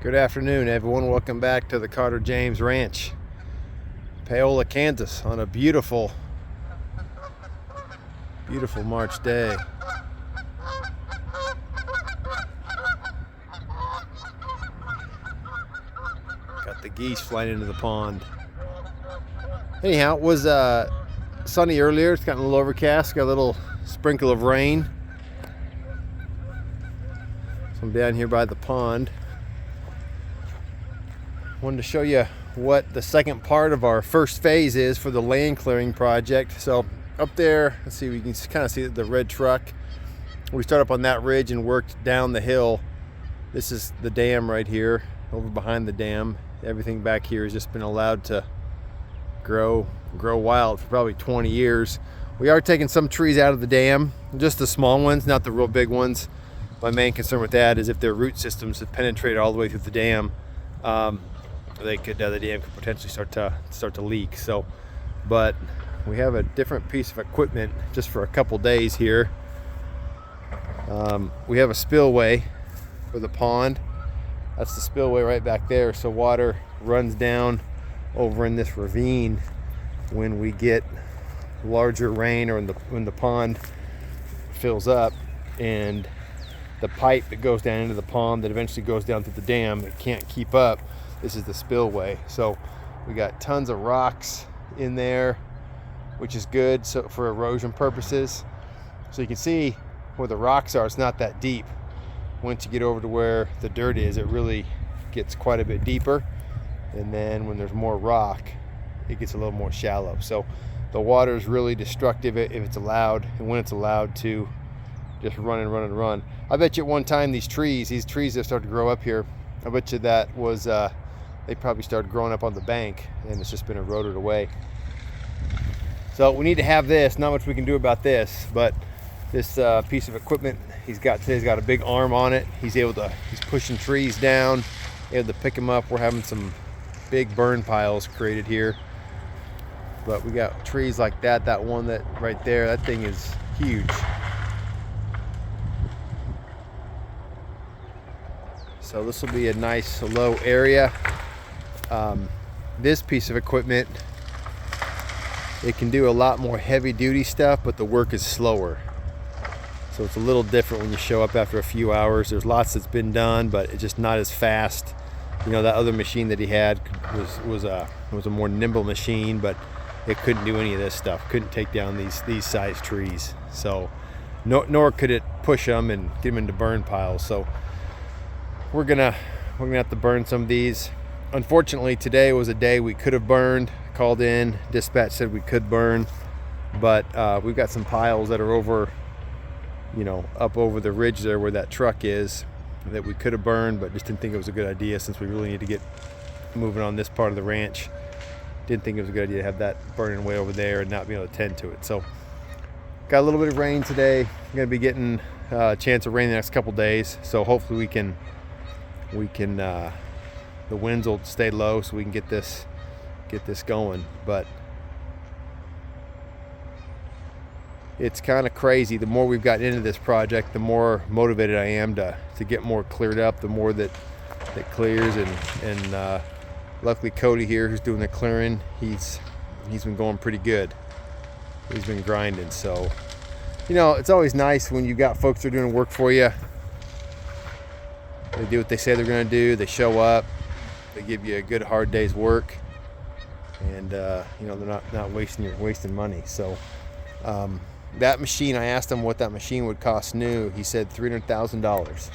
Good afternoon, everyone. Welcome back to the Carter James Ranch, Paola, Kansas, on a beautiful March day. Got the geese flying into the pond. Anyhow, it was sunny earlier. It's gotten a little overcast. Got a little sprinkle of rain. So I'm down here by the pond. Wanted to show you what the second part of our first phase is for the land clearing project. So up there, let's see, we can kind of see the red truck. We start up on that ridge and worked down the hill. This is the dam right here, over behind the dam. Everything back here has just been allowed to grow wild for probably 20 years. We are taking some trees out of the dam, just the small ones, not the real big ones. My main concern with that is if their root systems have penetrated all the way through the dam, the dam could potentially start to leak. So, but we have a different piece of equipment just for a couple days here. We have a spillway for the pond. That's the spillway right back there. So water runs down over in this ravine when we get larger rain, or when the pond fills up, and the pipe that goes down into the pond that eventually goes down to the dam, it can't keep up. This is the spillway. So we got tons of rocks in there, which is good so for erosion purposes. So you can see where the rocks are, it's not that deep. Once you get over to where the dirt is, it really gets quite a bit deeper. And then when there's more rock, it gets a little more shallow. So the water is really destructive if it's allowed, and when it's allowed to just run and run and run. I bet you at one time these trees that started to grow up here, I bet you that was they probably started growing up on the bank, and it's just been eroded away. So we need to have this. Not much we can do about this, but this piece of equipment he's got today's got a big arm on it. He's pushing trees down, able to pick them up. We're having some big burn piles created here, but we got trees like that one that right there, that thing is huge. So this will be a nice low area. This piece of equipment, it can do a lot more heavy duty stuff, but the work is slower. So it's a little different when you show up after a few hours. There's lots that's been done, but it's just not as fast. You know, that other machine that he had was a more nimble machine, but it couldn't do any of this stuff. Couldn't take down these size trees. So nor could it push them and get them into burn piles. So we're gonna have to burn some of these. Unfortunately, today was a day we could have burned. Called in, dispatch said we could burn, but we've got some piles that are over, up over the ridge there where that truck is, that we could have burned, but just didn't think it was a good idea since we really need to get moving on this part of the ranch. Didn't think it was a good idea to have that burning way over there and not be able to tend to it. So got a little bit of rain today. I'm gonna be getting a chance of rain the next couple days, so hopefully we can the winds will stay low so we can get this going. But it's kind of crazy. The more we've gotten into this project, the more motivated I am to get more cleared up, the more that clears. And luckily Cody here, who's doing the clearing, he's been going pretty good. He's been grinding. So it's always nice when you've got folks that are doing work for you. They do what they say they're going to do. They show up. They give you a good hard day's work, and they're not wasting money. So that machine, I asked him what that machine would cost new. He said $300,000.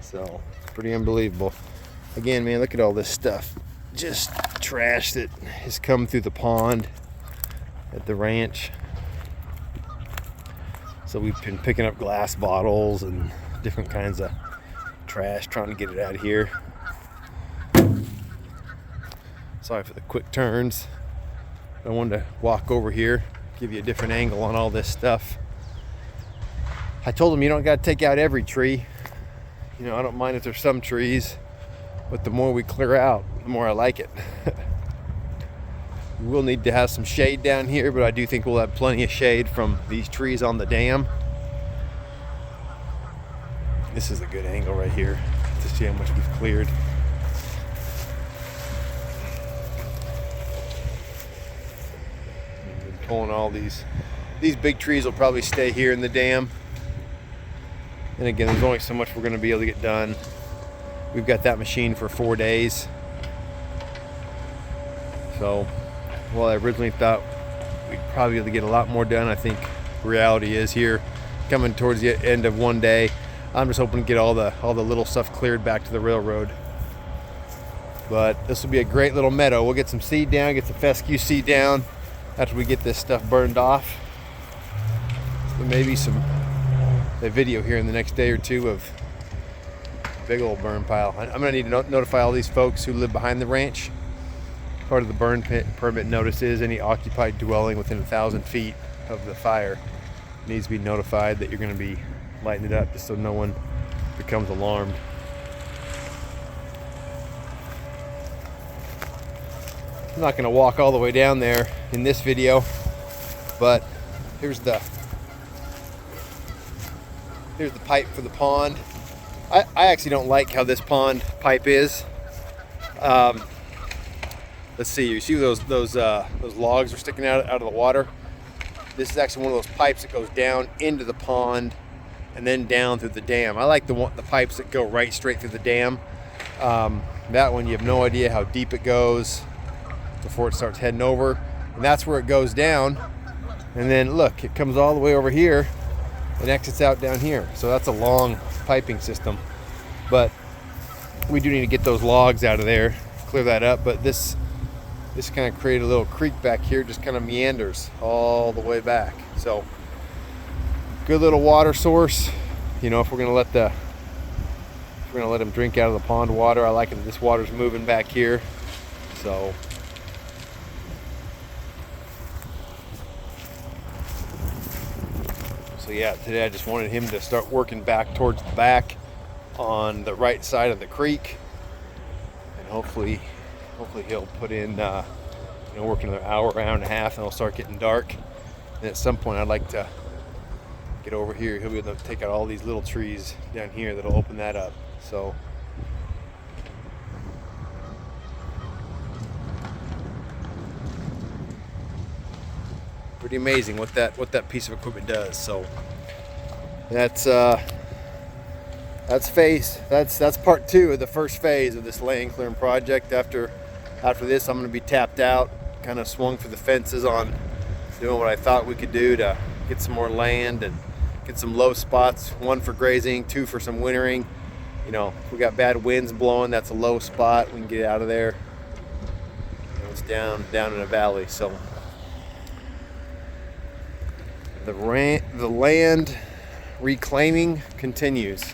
So pretty unbelievable. Again, man, look at all this stuff. Just trash that has come through the pond at the ranch. So we've been picking up glass bottles and different kinds of trash, trying to get it out of here. Sorry for the quick turns. I wanted to walk over here, give you a different angle on all this stuff. I told him you don't got to take out every tree. I don't mind if there's some trees, but the more we clear out, the more I like it. We will need to have some shade down here, but I do think we'll have plenty of shade from these trees on the dam. This is a good angle right here to see how much we've cleared. pulling all these big trees will probably stay here in the dam. And again, there's only so much we're going to be able to get done. We've got that machine for 4 days. So, while I originally thought we'd probably be able to get a lot more done, I think reality is here, coming towards the end of 1 day. I'm just hoping to get all the little stuff cleared back to the railroad. But this will be a great little meadow. We'll get some seed down, get some fescue seed down after we get this stuff burned off. So maybe a video here in the next day or two of big old burn pile. I'm gonna need to notify all these folks who live behind the ranch. Part of the burn permit notice is any occupied dwelling within 1,000 feet of the fire needs to be notified that you're gonna be lighting it up, just so no one becomes alarmed. I'm not gonna walk all the way down there in this video, but here's the pipe for the pond. I actually don't like how this pond pipe is. Let's see. You see those logs are sticking out of the water. This is actually one of those pipes that goes down into the pond and then down through the dam. I like the pipes that go right straight through the dam. That one, you have no idea how deep it goes before it starts heading over, and that's where it goes down. And then look, it comes all the way over here and exits out down here. So that's a long piping system, but we do need to get those logs out of there, clear that up. But this kind of created a little creek back here, just kind of meanders all the way back. So good little water source. You know, if we're gonna let them drink out of the pond water, I like it that this water's moving back here. So yeah, today I just wanted him to start working back towards the back on the right side of the creek, and hopefully he'll put in work another hour and a half, and it'll start getting dark. And at some point I'd like to get over here. He'll be able to take out all these little trees down here that'll open that up. So pretty amazing what that piece of equipment does. So that's part 2 of the first phase of this land clearing project. After this, I'm going to be tapped out, kind of swung for the fences on doing what I thought we could do to get some more land and get some low spots. 1 for grazing, 2 for some wintering. You know, if we got bad winds blowing, that's a low spot. We can get out of there. You know, it's down in a valley. So the land reclaiming continues,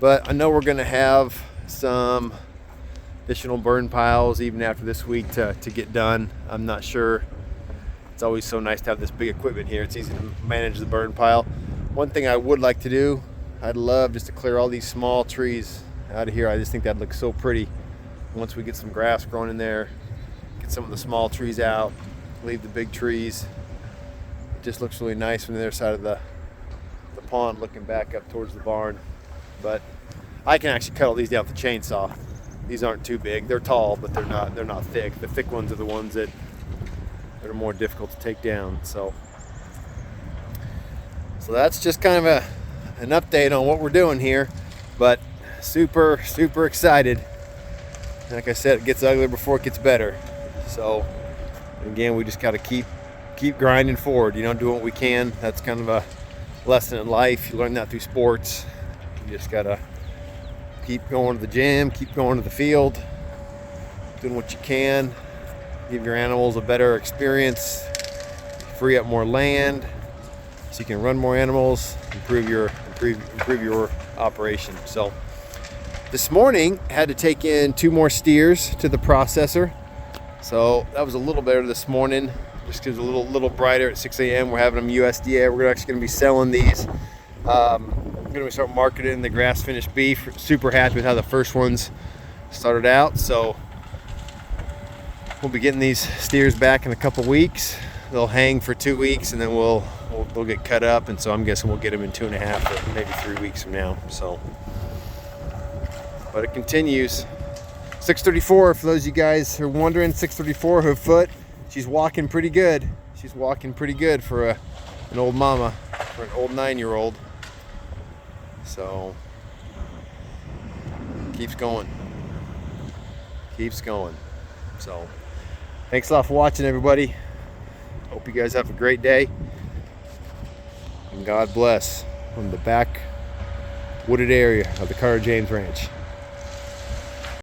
but I know we're going to have some additional burn piles even after this week to get done. I'm not sure. It's always so nice to have this big equipment here. It's easy to manage the burn pile. One thing I would like to do, I'd love just to clear all these small trees out of here. I just think that'd look so pretty once we get some grass growing in there, get some of the small trees out, leave the big trees. It just looks really nice from the other side of the pond, looking back up towards the barn. But I can actually cut all these down with the chainsaw. These aren't too big. They're tall, but they're not thick. The thick ones are the ones that are more difficult to take down. So that's just kind of an update on what we're doing here. But super excited. Like I said, it gets uglier before it gets better. So again, we just got to keep grinding forward, doing what we can. That's kind of a lesson in life. You learn that through sports. You just gotta keep going to the gym, keep going to the field, doing what you can, give your animals a better experience, free up more land so you can run more animals, improve your operation. So this morning I had to take in 2 more steers to the processor. So that was a little better this morning. Just because it's a little brighter at 6 a.m. We're having them USDA. We're actually going to be selling these. I'm going to start marketing the grass finished beef. Super happy with how the first ones started out. So we'll be getting these steers back in a couple weeks. They'll hang for 2 weeks, and then we'll get cut up. And so I'm guessing we'll get them in 2.5 or maybe 3 weeks from now. So, but it continues. 634. For those of you guys who are wondering, 634 hoof foot. She's walking pretty good. she's walking pretty good for an old mama, for an old 9-year-old. So keeps going. Keeps going. So thanks a lot for watching, everybody. Hope you guys have a great day. And God bless from the back wooded area of the Carter James Ranch.